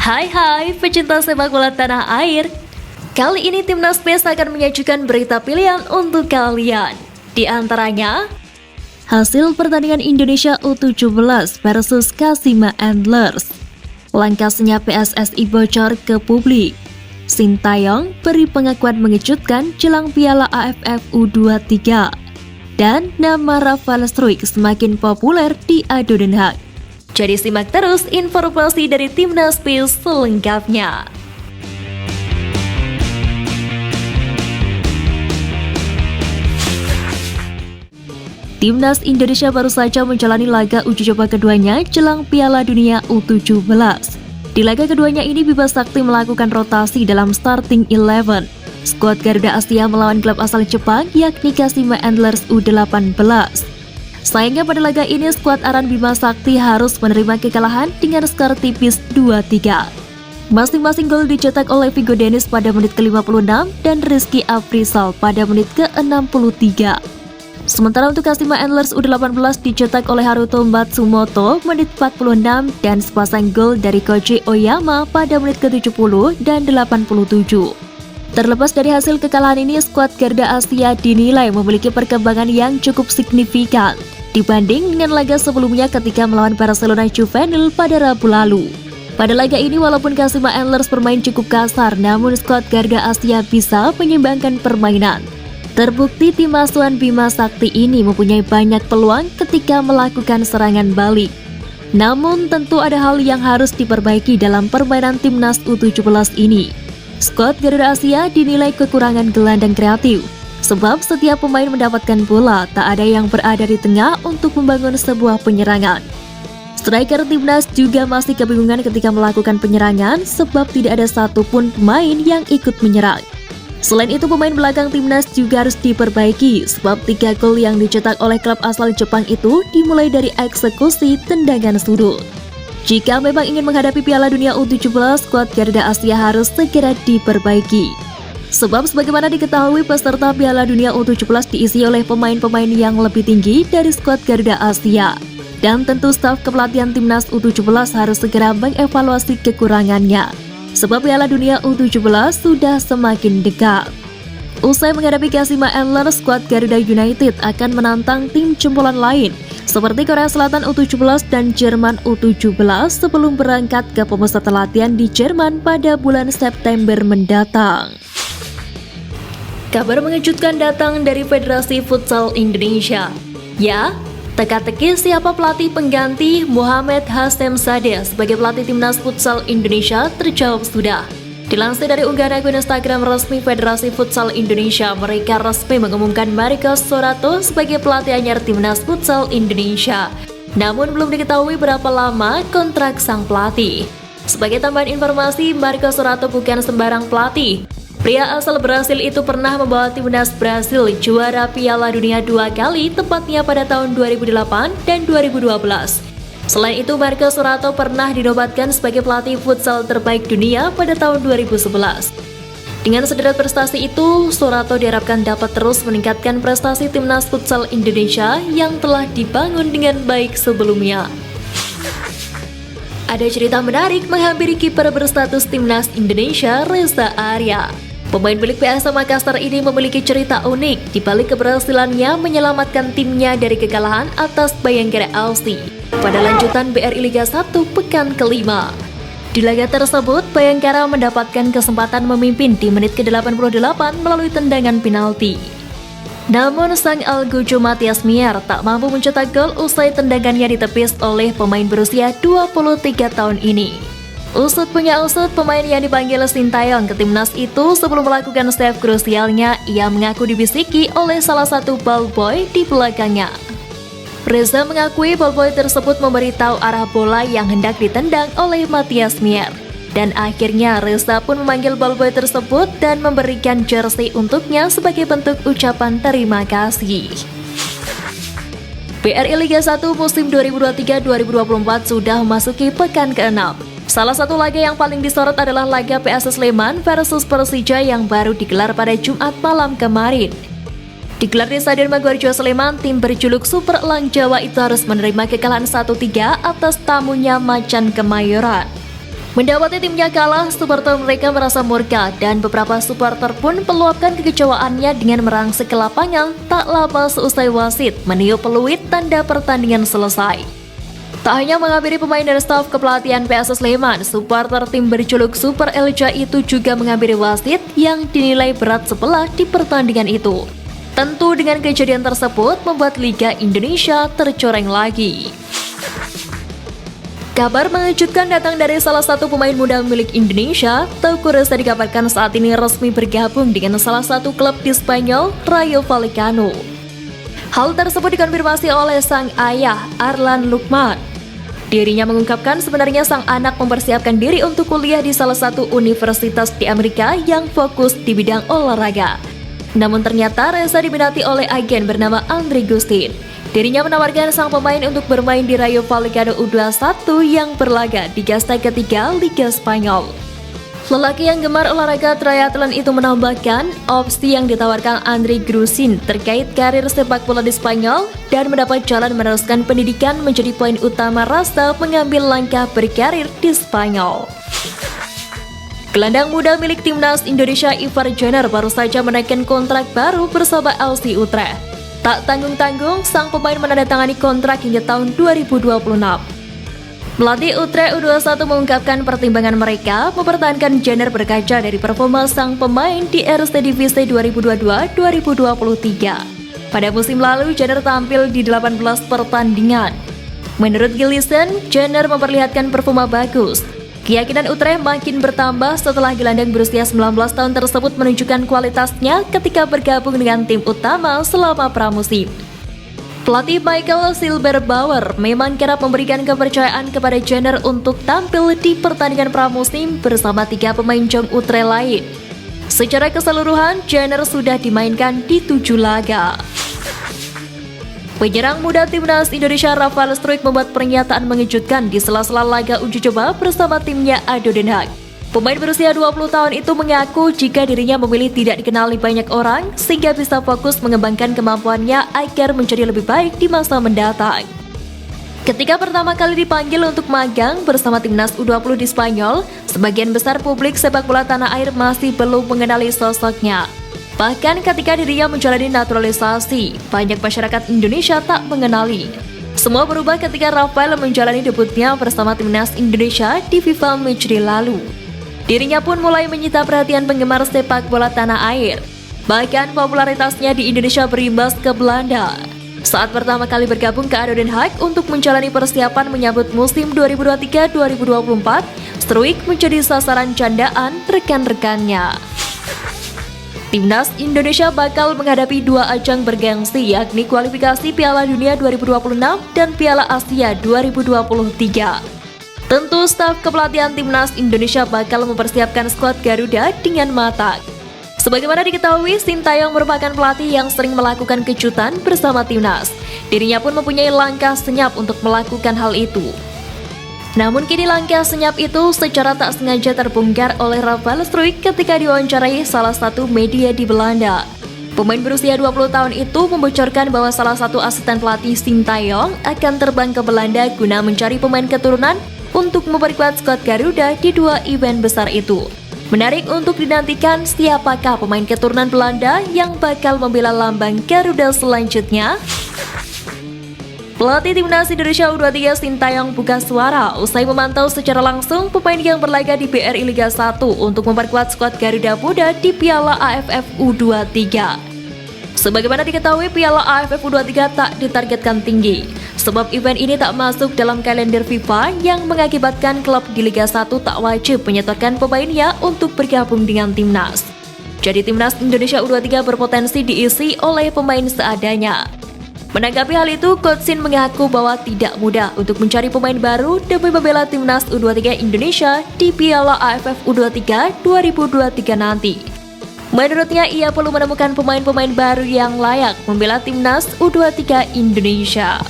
Hai pecinta sepak bola tanah air. Kali ini Timnas PES akan menyajikan berita pilihan untuk kalian. Di antaranya, hasil pertandingan Indonesia U17 versus Kashima Antlers. Langkasnya PSSI bocor ke publik. Sintayong beri pengakuan mengejutkan jelang Piala AFF U23. Dan nama Rafael Struijk semakin populer di Ado Den Haag. Jadi simak terus informasi dari Timnas PES selengkapnya. Timnas Indonesia baru saja menjalani laga uji coba keduanya jelang Piala Dunia U17. Di laga keduanya ini Bima Sakti melakukan rotasi dalam starting 11. Skuad Garuda Asia melawan klub asal Jepang yakni Kashima Antlers U18. Sayangnya pada laga ini skuad Aran Bima Sakti harus menerima kekalahan dengan skor tipis 2-3. Masing-masing gol dicetak oleh Vigo Dennis pada menit ke-56 dan Rizky Afrizal pada menit ke-63. Sementara untuk Kashima Antlers U18 dicetak oleh Haruto Matsumoto menit 46 dan sepasang gol dari Koji Oyama pada menit ke-70 dan 87. Terlepas dari hasil kekalahan ini, skuad Garuda Asia dinilai memiliki perkembangan yang cukup signifikan dibanding dengan laga sebelumnya ketika melawan Barcelona Juvenil pada Rabu lalu. Pada laga ini walaupun Kashima Antlers bermain cukup kasar, namun skuad Garuda Asia bisa menyeimbangkan permainan. Terbukti tim asuhan Bima Sakti ini mempunyai banyak peluang ketika melakukan serangan balik. Namun tentu ada hal yang harus diperbaiki dalam permainan Timnas U17 ini. Skuad Garuda Asia dinilai kekurangan gelandang kreatif, sebab setiap pemain mendapatkan bola, tak ada yang berada di tengah untuk membangun sebuah penyerangan. Striker Timnas juga masih kebingungan ketika melakukan penyerangan, sebab tidak ada satupun pemain yang ikut menyerang. Selain itu, pemain belakang Timnas juga harus diperbaiki, sebab 3 gol yang dicetak oleh klub asal Jepang itu dimulai dari eksekusi tendangan sudut. Jika memang ingin menghadapi Piala Dunia U17, skuad Garuda Asia harus segera diperbaiki. Sebab sebagaimana diketahui, peserta Piala Dunia U17 diisi oleh pemain-pemain yang lebih tinggi dari skuad Garuda Asia. Dan tentu staf kepelatihan Timnas U17 harus segera mengevaluasi kekurangannya. Sebab Piala Dunia U17 sudah semakin dekat. Usai menghadapi Kashima Antlers, skuad Garuda United akan menantang tim jempolan lain seperti Korea Selatan U17 dan Jerman U17 sebelum berangkat ke pemusatan latihan di Jerman pada bulan September mendatang. Kabar mengejutkan datang dari Federasi Futsal Indonesia. Ya, teka-teki siapa pelatih pengganti Muhammad Hasyem Sadeh sebagai pelatih Timnas Futsal Indonesia terjawab sudah. Dilansir dari unggahan akun Instagram resmi Federasi Futsal Indonesia, mereka resmi mengumumkan Marco Sorato sebagai pelatih anyar Timnas Futsal Indonesia. Namun belum diketahui berapa lama kontrak sang pelatih. Sebagai tambahan informasi, Marco Sorato bukan sembarang pelatih. Pria asal Brasil itu pernah membawa Timnas Brasil juara Piala Dunia 2 kali, tepatnya pada tahun 2008 dan 2012. Selain itu, Marco Sorato pernah dinobatkan sebagai pelatih futsal terbaik dunia pada tahun 2011. Dengan sederet prestasi itu, Sorato diharapkan dapat terus meningkatkan prestasi Timnas Futsal Indonesia yang telah dibangun dengan baik sebelumnya. Ada cerita menarik menghampiri kiper berstatus Timnas Indonesia, Reza Arya. Pemain milik PSM Makassar ini memiliki cerita unik di balik keberhasilannya menyelamatkan timnya dari kekalahan atas Bayangkara FC pada lanjutan BRI Liga 1 pekan kelima. Di laga tersebut, Bayangkara mendapatkan kesempatan memimpin di menit ke-88 melalui tendangan penalti. Namun sang Algujo Matias Mier tak mampu mencetak gol usai tendangannya ditepis oleh pemain berusia 23 tahun ini. Usut punya usut, pemain yang dipanggil Sintayong ke timnas itu sebelum melakukan save krusialnya, ia mengaku dibisiki oleh salah satu ballboy di belakangnya. Reza mengakui ballboy tersebut memberitahu arah bola yang hendak ditendang oleh Matias Mier. Dan akhirnya Reza pun memanggil ballboy tersebut dan memberikan jersey untuknya sebagai bentuk ucapan terima kasih. BRI Liga 1 musim 2023-2024 sudah memasuki pekan ke-6. Salah satu laga yang paling disorot adalah laga PS Sleman versus Persija yang baru digelar pada Jumat malam kemarin. Digelar di Stadion Maguwarjo Sleman, tim berjuluk Super Elang Jawa itu harus menerima kekalahan 1-3 atas tamunya Macan Kemayoran. Mendapati timnya kalah, supporter mereka merasa murka dan beberapa supporter pun meluapkan kekecewaannya dengan merangsek ke lapangan tak lama seusai wasit meniup peluit tanda pertandingan selesai. Tak hanya menghampiri pemain dan staf kepelatihan PSS Sleman, supporter tim berjuluk Super Elja itu juga menghampiri wasit yang dinilai berat sebelah di pertandingan itu. Tentu dengan kejadian tersebut membuat Liga Indonesia tercoreng lagi. Kabar mengejutkan datang dari salah satu pemain muda milik Indonesia. Teuku Reza dikabarkan saat ini resmi bergabung dengan salah satu klub di Spanyol, Rayo Vallecano. Hal tersebut dikonfirmasi oleh sang ayah, Arlan Lukman. Dirinya mengungkapkan sebenarnya sang anak mempersiapkan diri untuk kuliah di salah satu universitas di Amerika yang fokus di bidang olahraga. Namun ternyata Reza diminati oleh agen bernama Andre Gustin. Dirinya menawarkan sang pemain untuk bermain di Rayo Vallecano U21 yang berlaga di kasta ketiga Liga Spanyol. Lelaki yang gemar olahraga triathlon itu menambahkan opsi yang ditawarkan Andre Gustin terkait karir sepak bola di Spanyol dan mendapat jalan meneruskan pendidikan menjadi poin utama Reza mengambil langkah berkarir di Spanyol. Gelandang muda milik timnas Indonesia Ivar Jenner baru saja menaikkan kontrak baru bersama FC Utrecht. Tak tanggung-tanggung, sang pemain menandatangani kontrak hingga tahun 2026. Pelatih Utrecht U21 mengungkapkan pertimbangan mereka mempertahankan Jenner berkaca dari performa sang pemain di Eredivisie 2022-2023. Pada musim lalu, Jenner tampil di 18 pertandingan. Menurut Gilison, Jenner memperlihatkan performa bagus. Keyakinan Utrecht makin bertambah setelah gelandang berusia 19 tahun tersebut menunjukkan kualitasnya ketika bergabung dengan tim utama selama pramusim. Pelatih Michael Silberbauer memang kerap memberikan kepercayaan kepada Jenner untuk tampil di pertandingan pramusim bersama 3 pemain Jong Utrecht lain. Secara keseluruhan, Jenner sudah dimainkan di 7 laga. Penyerang muda timnas Indonesia Rafael Struijk membuat pernyataan mengejutkan di sela-sela laga uji coba bersama timnya ADO Den Haag. Pemain berusia 20 tahun itu mengaku jika dirinya memilih tidak dikenali banyak orang sehingga bisa fokus mengembangkan kemampuannya agar menjadi lebih baik di masa mendatang. Ketika pertama kali dipanggil untuk magang bersama timnas U20 di Spanyol, sebagian besar publik sepak bola tanah air masih belum mengenali sosoknya. Bahkan ketika dirinya menjalani naturalisasi, banyak masyarakat Indonesia tak mengenali. Semua berubah ketika Rafael menjalani debutnya bersama timnas Indonesia di FIFA Matchday lalu. Dirinya pun mulai menyita perhatian penggemar sepak bola tanah air. Bahkan popularitasnya di Indonesia berimbas ke Belanda. Saat pertama kali bergabung ke ADO Den Haag untuk menjalani persiapan menyambut musim 2023-2024, Struijk menjadi sasaran candaan rekan-rekannya. Timnas Indonesia bakal menghadapi 2 ajang bergengsi yakni kualifikasi Piala Dunia 2026 dan Piala Asia 2023. Tentu staf kepelatihan Timnas Indonesia bakal mempersiapkan skuad Garuda dengan matang. Sebagaimana diketahui, Sintayong merupakan pelatih yang sering melakukan kejutan bersama Timnas. Dirinya pun mempunyai langkah senyap untuk melakukan hal itu. Namun kini langkah senyap itu secara tak sengaja terbongkar oleh Rafael Struijk ketika diwawancarai salah satu media di Belanda. Pemain berusia 20 tahun itu membocorkan bahwa salah satu asisten pelatih Sintayong akan terbang ke Belanda guna mencari pemain keturunan untuk memperkuat skuad Garuda di 2 event besar itu. Menarik untuk dinantikan siapakah pemain keturunan Belanda yang bakal membela lambang Garuda selanjutnya. Pelatih Timnas Indonesia U23 Sintayong buka suara usai memantau secara langsung pemain yang berlaga di BRI Liga 1 untuk memperkuat skuad Garuda Muda di Piala AFF U23. Sebagaimana diketahui, Piala AFF U23 tak ditargetkan tinggi, sebab event ini tak masuk dalam kalender FIFA yang mengakibatkan klub di Liga 1 tak wajib menyetorkan pemainnya untuk bergabung dengan Timnas. Jadi Timnas Indonesia U23 berpotensi diisi oleh pemain seadanya. Menanggapi hal itu, Coach Shin mengaku bahwa tidak mudah untuk mencari pemain baru demi membela Timnas U23 Indonesia di Piala AFF U23 2023 nanti. Menurutnya, ia perlu menemukan pemain-pemain baru yang layak membela Timnas U23 Indonesia.